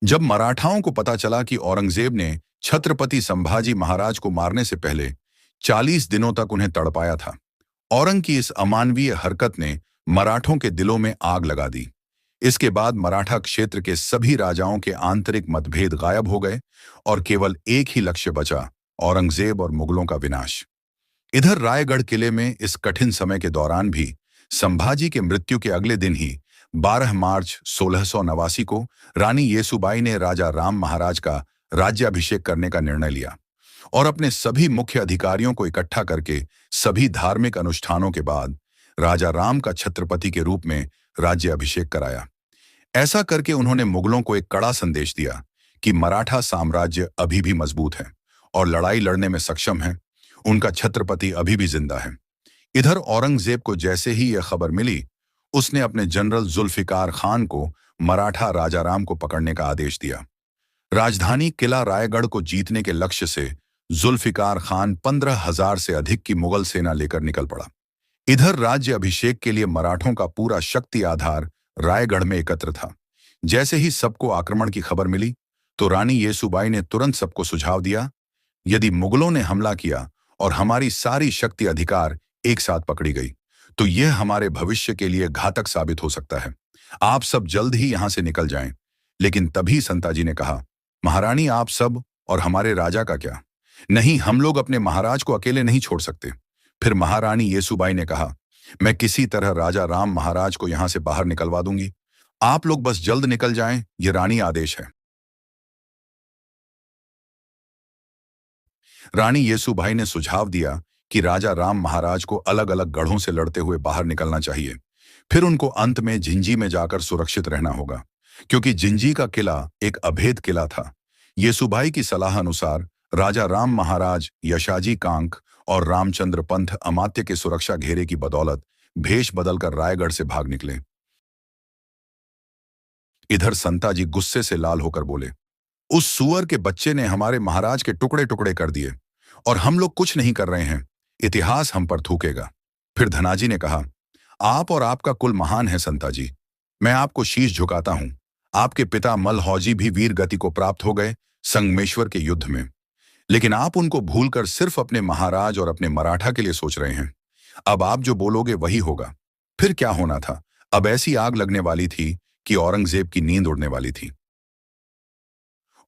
जब मराठाओं को पता चला कि औरंगजेब ने छत्रपति संभाजी महाराज को मारने से पहले 40 दिनों तक उन्हें तड़पाया था, औरंग की इस अमानवीय हरकत ने मराठों के दिलों में आग लगा दी। इसके बाद मराठा क्षेत्र के सभी राजाओं के आंतरिक मतभेद गायब हो गए और केवल एक ही लक्ष्य बचा, औरंगजेब और मुगलों का विनाश। इधर रायगढ़ किले में इस कठिन समय के दौरान भी संभाजी के मृत्यु के अगले दिन ही 12 मार्च 1689 को रानी येसुबाई ने राजा राम महाराज का राज्याभिषेक करने का निर्णय लिया और अपने सभी मुख्य अधिकारियों को इकट्ठा करके सभी धार्मिक अनुष्ठानों के बाद राजा राम का छत्रपति के रूप में राज्याभिषेक कराया। ऐसा करके उन्होंने मुगलों को एक कड़ा संदेश दिया कि मराठा साम्राज्य अभी भी मजबूत है और लड़ाई लड़ने में सक्षम है, उनका छत्रपति अभी भी जिंदा है। इधर औरंगजेब को जैसे ही यह खबर मिली, उसने अपने जनरल जुल्फिकार खान को मराठा राजाराम को पकड़ने का आदेश दिया। राजधानी किला रायगढ़ को जीतने के लक्ष्य से जुल्फिकार खान 15,000 से अधिक की मुगल सेना लेकर निकल पड़ा। इधर राज्य अभिषेक के लिए मराठों का पूरा शक्ति आधार रायगढ़ में एकत्र था। जैसे ही सबको आक्रमण की खबर मिली, तो रानी येसुबाई ने तुरंत सबको सुझाव दिया, यदि मुगलों ने हमला किया और हमारी सारी शक्ति अधिकार एक साथ पकड़ी गई, तो यह हमारे भविष्य के लिए घातक साबित हो सकता है। आप सब जल्द ही यहां से निकल जाएं। लेकिन तभी संताजी ने कहा, महारानी, आप सब और हमारे राजा का क्या? नहीं, हम लोग अपने महाराज को अकेले नहीं छोड़ सकते। फिर महारानी येसुबाई ने कहा, मैं किसी तरह राजा राम महाराज को यहां से बाहर निकलवा दूंगी, आप लोग बस जल्द निकल जाएं, ये रानी आदेश है। रानी येसुबाई ने सुझाव दिया कि राजा राम महाराज को अलग अलग गढ़ों से लड़ते हुए बाहर निकलना चाहिए। फिर उनको अंत में जिंजी में जाकर सुरक्षित रहना होगा, क्योंकि जिंजी का किला एक अभेद किला था। येसुबाई की सलाह अनुसार राजा राम महाराज यशाजी कांक और रामचंद्र पंथ अमात्य के सुरक्षा घेरे की बदौलत भेष बदलकर रायगढ़ से भाग निकले। इधर संताजी गुस्से से लाल होकर बोले, उस सुअर के बच्चे ने हमारे महाराज के टुकड़े टुकड़े कर दिए और हम लोग कुछ नहीं कर रहे हैं, इतिहास हम पर थूकेगा। फिर धनाजी ने कहा, आप और आपका कुल महान है संताजी, मैं आपको शीश झुकाता हूं। आपके पिता मलहौजी भी वीर गति को प्राप्त हो गए संगमेश्वर के युद्ध में, लेकिन आप उनको भूलकर सिर्फ अपने महाराज और अपने मराठा के लिए सोच रहे हैं। अब आप जो बोलोगे वही होगा। फिर क्या होना था, अब ऐसी आग लगने वाली थी कि औरंगजेब की नींद उड़ने वाली थी।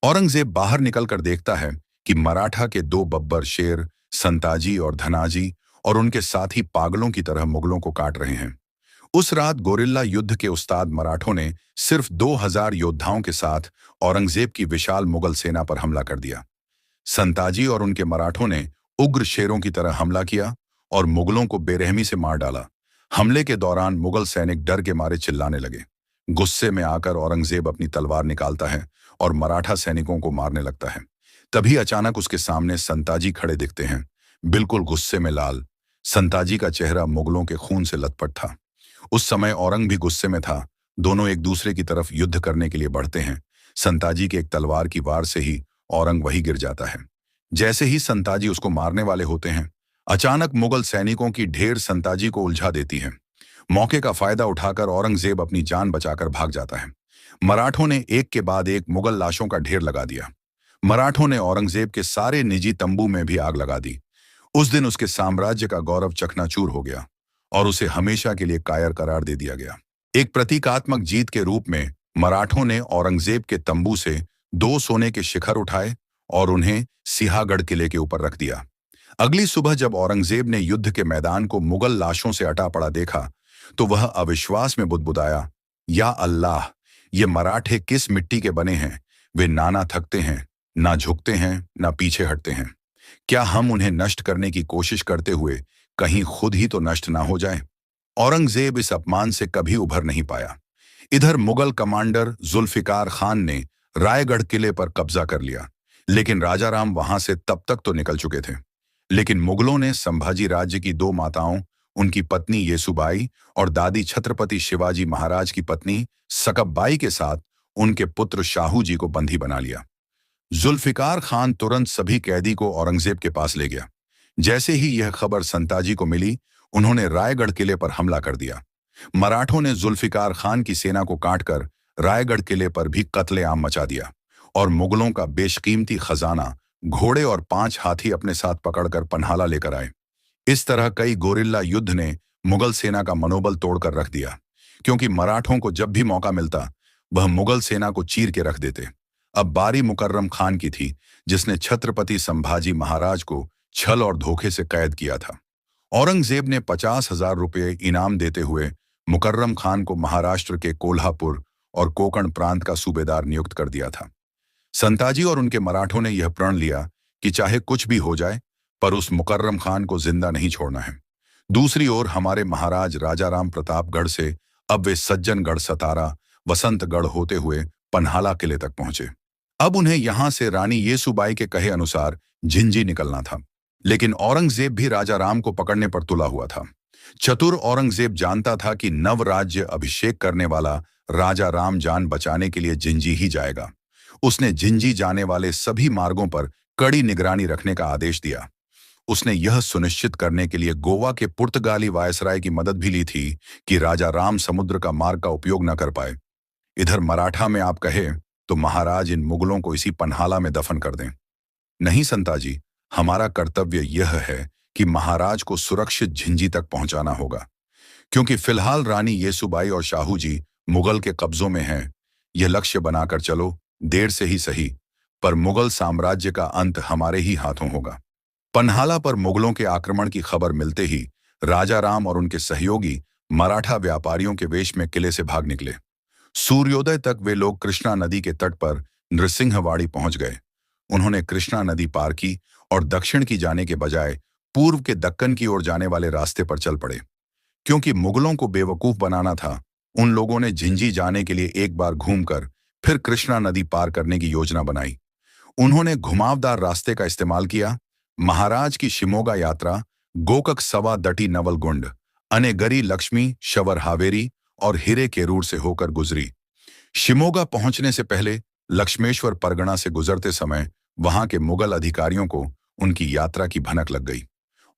औरंगजेब बाहर निकलकर देखता है कि मराठा के दो बब्बर शेर संताजी और धनाजी और उनके साथी पागलों की तरह मुगलों को काट रहे हैं। उस रात गोरिल्ला युद्ध के उस्ताद मराठों ने सिर्फ 2000 योद्धाओं के साथ औरंगजेब की विशाल मुगल सेना पर हमला कर दिया। संताजी और उनके मराठों ने उग्र शेरों की तरह हमला किया और मुगलों को बेरहमी से मार डाला। हमले के दौरान मुगल सैनिक डर के मारे चिल्लाने लगे। गुस्से में आकर औरंगजेब अपनी तलवार निकालता है और मराठा सैनिकों को मारने लगता है। तभी अचानक उसके सामने संताजी खड़े दिखते हैं, बिल्कुल गुस्से में लाल। संताजी का चेहरा मुगलों के खून से लथपथ था। उस समय औरंग भी गुस्से में था। दोनों एक दूसरे की तरफ युद्ध करने के लिए बढ़ते हैं। संताजी के एक तलवार की वार से ही औरंग वही गिर जाता है। जैसे ही संताजी उसको मारने वाले होते हैं, अचानक मुगल सैनिकों की ढेर संताजी को उलझा देती है। मौके का फायदा उठाकर औरंगजेब अपनी जान बचाकर भाग जाता है। मराठों ने एक के बाद एक मुगल लाशों का ढेर लगा दिया। मराठों ने औरंगजेब के सारे निजी तंबू में भी आग लगा दी। उस दिन उसके साम्राज्य का गौरव चकनाचूर हो गया और उसे हमेशा के लिए कायर करार दे दिया गया। एक प्रतीकात्मक जीत के रूप में मराठों ने औरंगजेब के तंबू से 2 सोने के शिखर उठाए और उन्हें सिंहागढ़ किले के ऊपर रख दिया। अगली सुबह जब औरंगजेब ने युद्ध के मैदान को मुगल लाशों से अटा पड़ा देखा, तो वह अविश्वास में बुदबुदाया, या अल्लाह, ये मराठे किस मिट्टी के बने हैं? वे ना थकते हैं, ना झुकते हैं, ना पीछे हटते हैं। क्या हम उन्हें नष्ट करने की कोशिश करते हुए कहीं खुद ही तो नष्ट ना हो जाएं? औरंगजेब इस अपमान से कभी उभर नहीं पाया। इधर मुगल कमांडर जुल्फिकार खान ने रायगढ़ किले पर कब्जा कर लिया, लेकिन राजाराम वहां से तब तक तो निकल चुके थे। लेकिन मुगलों ने संभाजी राज्य की 2 माताओं, उनकी पत्नी येसुबाई और दादी छत्रपति शिवाजी महाराज की पत्नी सकबबाई के साथ उनके पुत्र शाहू जी को बंदी बना लिया। जुल्फिकार खान तुरंत सभी कैदी को औरंगजेब के पास ले गया। जैसे ही यह खबर संताजी को मिली, उन्होंने रायगढ़ किले पर हमला कर दिया। मराठों ने जुल्फिकार खान की सेना को काटकर रायगढ़ किले पर भी कत्लेआम मचा दिया और मुगलों का बेशकीमती खजाना, घोड़े और 5 हाथी अपने साथ पकड़कर पन्हाला लेकर आए। इस तरह कई गोरिल्ला युद्ध ने मुगल सेना का मनोबल तोड़कर रख दिया, क्योंकि मराठों को जब भी मौका मिलता वह मुगल सेना को चीर के रख देते। अब बारी मुकर्रम खान की थी, जिसने छत्रपति संभाजी महाराज को छल और धोखे से कैद किया था। औरंगजेब ने 50,000 रुपये इनाम देते हुए मुकर्रम खान को महाराष्ट्र के कोल्हापुर और कोकण प्रांत का सूबेदार नियुक्त कर दिया था। संताजी और उनके मराठों ने यह प्रण लिया कि चाहे कुछ भी हो जाए, पर उस मुकर्रम खान को जिंदा नहीं छोड़ना है। दूसरी ओर हमारे महाराज राजाराम प्रतापगढ़ से अब वे सज्जनगढ़, सतारा, वसंतगढ़ होते हुए पन्हाला किले तक पहुंचे। अब उन्हें यहां से रानी येसुबाई के कहे अनुसार झिंझी निकलना था। लेकिन औरंगजेब भी राजाराम को पकड़ने पर तुला हुआ था। चतुर औरंगजेब जानता था कि नव राज्य अभिषेक करने वाला राजा राम जान बचाने के लिए झिंझी ही जाएगा। उसने झिंझी जाने वाले सभी मार्गों पर कड़ी निगरानी रखने का आदेश दिया। उसने यह सुनिश्चित करने के लिए गोवा के पुर्तगाली वायसराय की मदद भी ली थी कि राजा राम समुद्र का मार्ग का उपयोग न कर पाए। इधर मराठा में आप कहे तो महाराज इन मुगलों को इसी पन्हाला में दफन कर दें। नहीं संताजी, हमारा कर्तव्य यह है कि महाराज को सुरक्षित झिंझी तक पहुंचाना होगा, क्योंकि फिलहाल रानी येसुबाई और शाहू जी मुगल के कब्जों में हैं। यह लक्ष्य बनाकर चलो, देर से ही सही, पर मुगल साम्राज्य का अंत हमारे ही हाथों होगा। पन्हाला पर मुगलों के आक्रमण की खबर मिलते ही राजा राम और उनके सहयोगी मराठा व्यापारियों के वेश में किले से भाग निकले। सूर्योदय तक वे लोग कृष्णा नदी के तट पर नृसिंहवाड़ी पहुंच गए। उन्होंने कृष्णा नदी पार की और दक्षिण की जाने के बजाय पूर्व के दक्कन की ओर जाने वाले रास्ते पर चल पड़े। क्योंकि मुगलों को बेवकूफ बनाना था, उन लोगों ने झिंझी जाने के लिए एक बार घूमकर फिर कृष्णा नदी पार करने की योजना बनाई। उन्होंने घुमावदार रास्ते का इस्तेमाल किया। महाराज की शिमोगा यात्रा गोकक सवा दटी नवलगुंड, अनेगरी लक्ष्मी शवर हावेरी और हिरे केरूर से होकर गुजरी। शिमोगा पहुंचने से पहले लक्ष्मेश्वर परगना से गुजरते समय वहां के मुगल अधिकारियों को उनकी यात्रा की भनक लग गई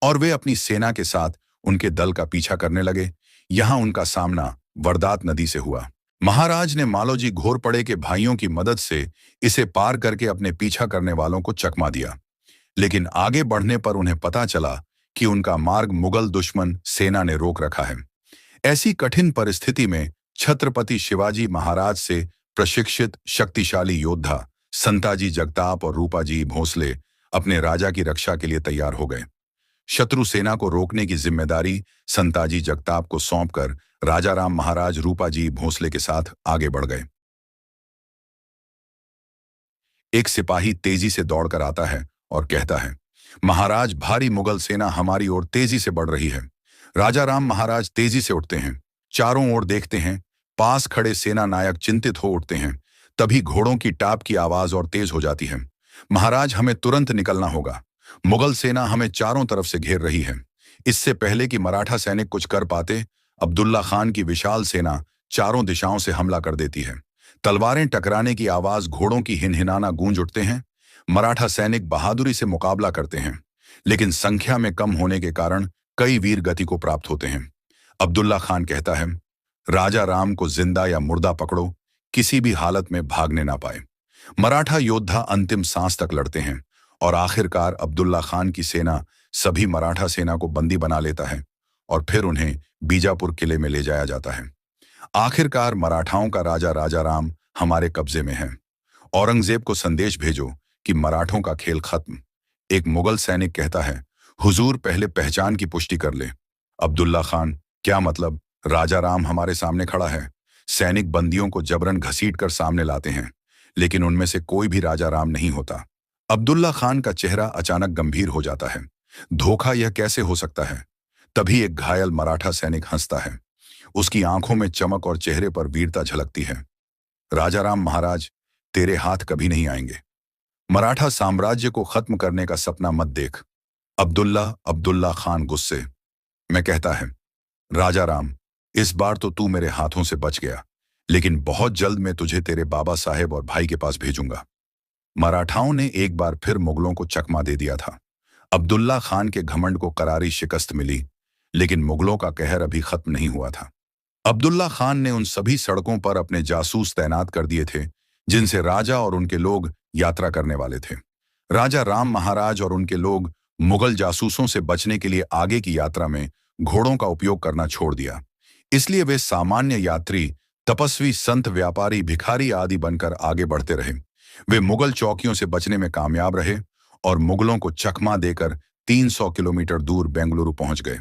और वे अपनी सेना के साथ उनके दल का पीछा करने लगे। यहां उनका सामना वरदात नदी से हुआ। महाराज ने मालोजी घोरपड़े के भाइयों की मदद से इसे पार करके अपने पीछा करने वालों को चकमा दिया, लेकिन आगे बढ़ने पर उन्हें पता चला कि उनका मार्ग मुगल दुश्मन सेना ने रोक रखा है। ऐसी कठिन परिस्थिति में छत्रपति शिवाजी महाराज से प्रशिक्षित शक्तिशाली योद्धा संताजी जगताप और रूपाजी भोसले अपने राजा की रक्षा के लिए तैयार हो गए। शत्रु सेना को रोकने की जिम्मेदारी संताजी जगताप को सौंपकर राजाराम महाराज रूपाजी भोसले के साथ आगे बढ़ गए। एक सिपाही तेजी से दौड़कर आता है और कहता है, महाराज, भारी मुगल सेना हमारी ओर तेजी से बढ़ रही है। राजाराम महाराज तेजी से उठते हैं, चारों ओर देखते हैं। पास खड़े सेना नायक चिंतित हो उठते हैं। तभी घोड़ों की टाप की आवाज और तेज हो जाती है। महाराज, हमें तुरंत निकलना होगा। मुगल सेना हमें चारों तरफ से घेर रही है। इससे पहले कि मराठा सैनिक कुछ कर पाते, अब्दुल्ला खान की विशाल सेना चारों दिशाओं से हमला कर देती है। तलवारें टकराने की आवाज, घोड़ों की हिनहिनाना गूंज उठते हैं। मराठा सैनिक बहादुरी से मुकाबला करते हैं, लेकिन संख्या में कम होने के कारण कई वीर गति को प्राप्त होते हैं। अब्दुल्ला खान कहता है, राजा राम को जिंदा या मुर्दा पकड़ो, किसी भी हालत में भागने ना पाए। मराठा योद्धा अंतिम सांस तक लड़ते हैं और आखिरकार अब्दुल्ला खान की सेना सभी मराठा सेना को बंदी बना लेता है और फिर उन्हें बीजापुर किले में ले जाया जाता है। आखिरकार मराठाओं का राजा राजाराम हमारे कब्जे में है। औरंगजेब को संदेश भेजो कि मराठों का खेल खत्म। एक मुगल सैनिक कहता है, हुजूर, पहले पहचान की पुष्टि कर ले। अब्दुल्ला खान, क्या मतलब? राजाराम हमारे सामने खड़ा है। सैनिक बंदियों को जबरन घसीटकर सामने लाते हैं, लेकिन उनमें से कोई भी राजाराम नहीं होता। अब्दुल्ला खान का चेहरा अचानक गंभीर हो जाता है। धोखा, यह कैसे हो सकता है? तभी एक घायल मराठा सैनिक हंसता है। उसकी आंखों में चमक और चेहरे पर वीरता झलकती है। राजाराम महाराज, तेरे हाथ कभी नहीं आएंगे। मराठा साम्राज्य को खत्म करने का सपना मत देख। अब्दुल्ला खान गुस्से में कहता है, राजाराम, इस बार तो तू मेरे हाथों से बच गया, लेकिन बहुत जल्द मैं तुझे तेरे बाबा साहेब और भाई के पास भेजूंगा। मराठाओं ने एक बार फिर मुगलों को चकमा दे दिया था। अब्दुल्ला खान के घमंड को करारी शिकस्त मिली, लेकिन मुगलों का कहर अभी खत्म नहीं हुआ था। अब्दुल्ला खान ने उन सभी सड़कों पर अपने जासूस तैनात कर दिए थे जिनसे राजा और उनके लोग यात्रा करने वाले थे। राजा राम महाराज और उनके लोग मुगल जासूसों से बचने के लिए आगे की यात्रा में घोड़ों का उपयोग करना छोड़ दिया। इसलिए वे सामान्य यात्री, तपस्वी, संत, व्यापारी, भिखारी आदि बनकर आगे बढ़ते रहे। वे मुगल चौकियों से बचने में कामयाब रहे और मुगलों को चकमा देकर 300 किलोमीटर दूर बेंगलुरु पहुंच गए।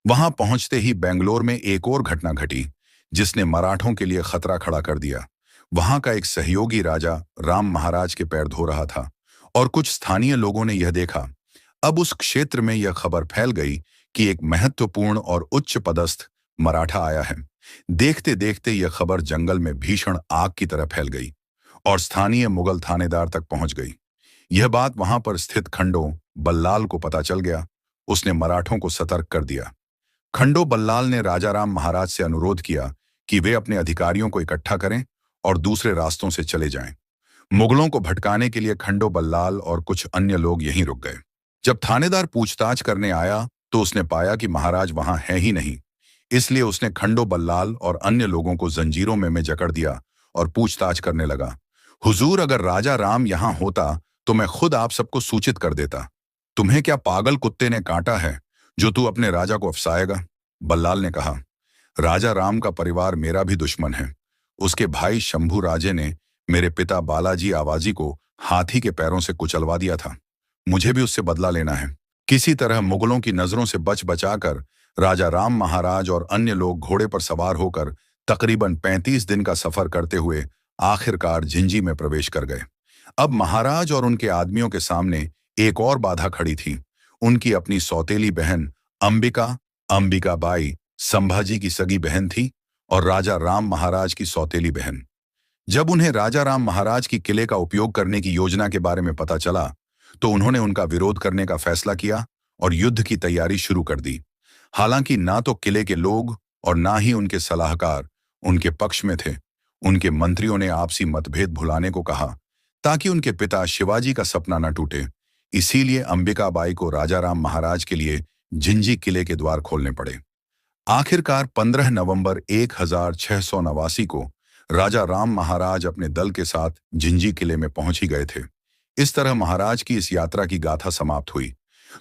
वहां पहुंचते ही बेंगलोर में एक और घटना घटी जिसने मराठों के लिए खतरा खड़ा कर दिया। वहां का एक सहयोगी राजा राम महाराज के पैर धो रहा था और कुछ स्थानीय लोगों ने यह देखा। अब उस क्षेत्र में यह खबर फैल गई कि एक महत्वपूर्ण और उच्च पदस्थ मराठा आया है। देखते देखते यह खबर जंगल में भीषण आग की तरह फैल गई और स्थानीय मुगल थानेदार तक पहुंच गई। यह बात वहां पर स्थित खंडो बल्लाल को पता चल गया। उसने मराठों को सतर्क कर दिया। खंडो बल्लाल ने राजाराम महाराज से अनुरोध किया कि वे अपने अधिकारियों को इकट्ठा करें और दूसरे रास्तों से चले जाएं। मुगलों को भटकाने के लिए खंडो बल्लाल और कुछ अन्य लोग यहीं रुक गए। जब थानेदार पूछताछ करने आया तो उसने पाया कि महाराज वहां है ही नहीं। इसलिए उसने खंडो बल्लाल और अन्य लोगों को जंजीरों में जकड़ दिया और पूछताछ करने लगा। हुजूर, अगर राजा राम यहां होता तो मैं खुद आप सबको सूचित कर देता। तुम्हें क्या पागल कुत्ते ने काटा है जो तू अपने राजा को अफसाएगा? बल्लाल ने कहा, राजा राम का परिवार मेरा भी दुश्मन है। उसके भाई शंभू राजे ने मेरे पिता बालाजी आवाजी को हाथी के पैरों से कुचलवा दिया था। मुझे भी उससे बदला लेना है। किसी तरह मुगलों की नजरों से बच बचाकर राजा राम महाराज और अन्य लोग घोड़े पर सवार होकर तकरीबन 35 दिन का सफर करते हुए आखिरकार झिंझी में प्रवेश कर गए। अब महाराज और उनके आदमियों के सामने एक और बाधा खड़ी थी। उनकी अपनी सौतेली बहन अंबिका बाई संभाजी की सगी बहन थी और राजा राम महाराज की सौतेली बहन। जब उन्हें राजा राम महाराज की किले का उपयोग करने की योजना के बारे में पता चला तो उन्होंने उनका विरोध करने का फैसला किया और युद्ध की तैयारी शुरू कर दी। हालांकि ना तो किले के लोग और ना ही उनके सलाहकार उनके पक्ष में थे। उनके मंत्रियों ने आपसी मतभेद भुलाने को कहा ताकि उनके पिता शिवाजी का सपना न टूटे। इसीलिए अंबिकाबाई को राजाराम महाराज के लिए झिंझी किले के द्वार खोलने पड़े। आखिरकार 15 नवंबर 1689 को राजा राम महाराज अपने दल के साथ झिंझी किले में पहुंच ही गए थे। इस तरह महाराज की इस यात्रा की गाथा समाप्त हुई।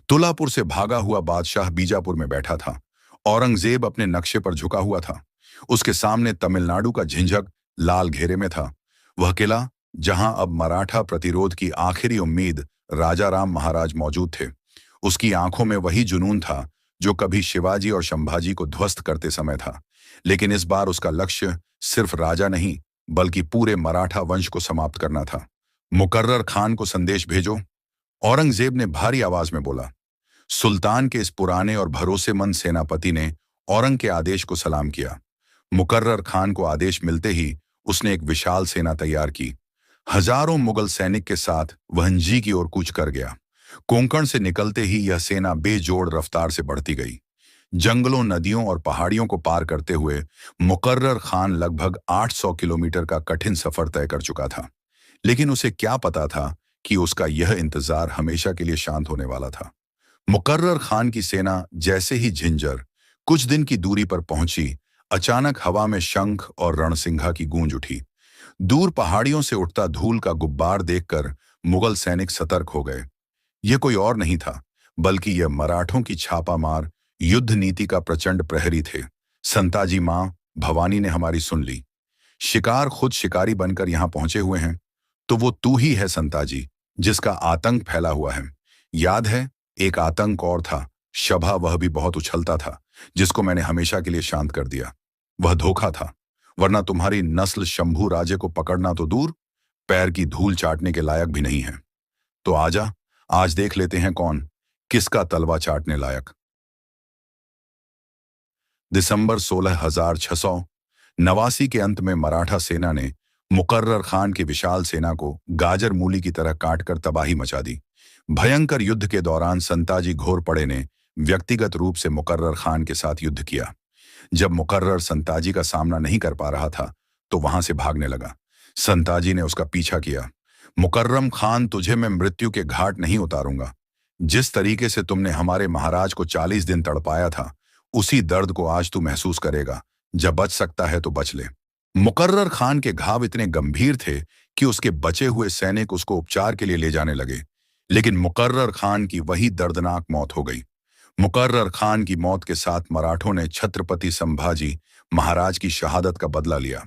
तुलापुर से भागा हुआ बादशाह बीजापुर में बैठा था। औरंगजेब अपने नक्शे पर झुका हुआ था। उसके सामने तमिलनाडु का झिंझक लाल घेरे में था। वह किला जहां अब मराठा प्रतिरोध की आखिरी उम्मीद राजाराम महाराज मौजूद थे। उसकी आंखों में वही जुनून था जो कभी शिवाजी और संभाजी को ध्वस्त करते समय था। लेकिन इस बार उसका लक्ष्य सिर्फ राजा नहीं बल्कि पूरे मराठा वंश को समाप्त करना था। मुकर्रर खान को संदेश भेजो, औरंगजेब ने भारी आवाज में बोला। सुल्तान के इस पुराने और भरोसेमंद सेनापति ने औरंग के आदेश को सलाम किया। मुकर्रर खान को आदेश मिलते ही उसने एक विशाल सेना तैयार की। हजारों मुगल सैनिक के साथ वह झिंझी की ओर कूच कर गया। कोंकण से निकलते ही यह सेना बेजोड़ रफ्तार से बढ़ती गई। जंगलों, नदियों और पहाड़ियों को पार करते हुए मुकर्रर खान लगभग 800 किलोमीटर का कठिन सफर तय कर चुका था। लेकिन उसे क्या पता था कि उसका यह इंतजार हमेशा के लिए शांत होने वाला था। मुकर्रर खान की सेना जैसे ही झिंझर कुछ दिन की दूरी पर पहुंची, अचानक हवा में शंख और रणसिंघा की गूंज उठी। दूर पहाड़ियों से उठता धूल का गुब्बार देखकर मुगल सैनिक सतर्क हो गए। यह कोई और नहीं था बल्कि यह मराठों की छापामार युद्ध नीति का प्रचंड प्रहरी थे। संताजी मां भवानी ने हमारी सुन ली। शिकार खुद शिकारी बनकर यहां पहुंचे हुए हैं। तो वो तू ही है संताजी, जिसका आतंक फैला हुआ है। याद है, एक आतंक और था, शभा, वह भी बहुत उछलता था, जिसको मैंने हमेशा के लिए शांत कर दिया। वह धोखा था, वरना तुम्हारी नस्ल शंभू राजे को पकड़ना तो दूर, पैर की धूल चाटने के लायक भी नहीं है। तो आजा, आज देख लेते हैं कौन किसका तलवा चाटने लायक। दिसंबर 16,689 के अंत में मराठा सेना ने मुकर्रर खान की विशाल सेना को गाजर मूली की तरह काटकर तबाही मचा दी। भयंकर युद्ध के दौरान संताजी घोरपड़े ने व्यक्तिगत रूप से मुकर्रर खान के साथ युद्ध किया। जब मुकर्रर संताजी का सामना नहीं कर पा रहा था तो वहां से भागने लगा। संताजी ने उसका पीछा किया। मुकर्रम खान, तुझे मैं मृत्यु के घाट नहीं उतारूंगा। जिस तरीके से तुमने हमारे महाराज को 40 दिन तड़पाया था, उसी दर्द को आज तू महसूस करेगा जब बच सकता है तो बच ले। मुकर्रर खान के घाव इतने गंभीर थे कि उसके बचे हुए सैनिक उसको उपचार के लिए ले जाने लगे, लेकिन मुकर्रर खान की वही दर्दनाक मौत हो गई। मुकर्रर खान की मौत के साथ मराठों ने छत्रपति संभाजी महाराज की शहादत का बदला लिया।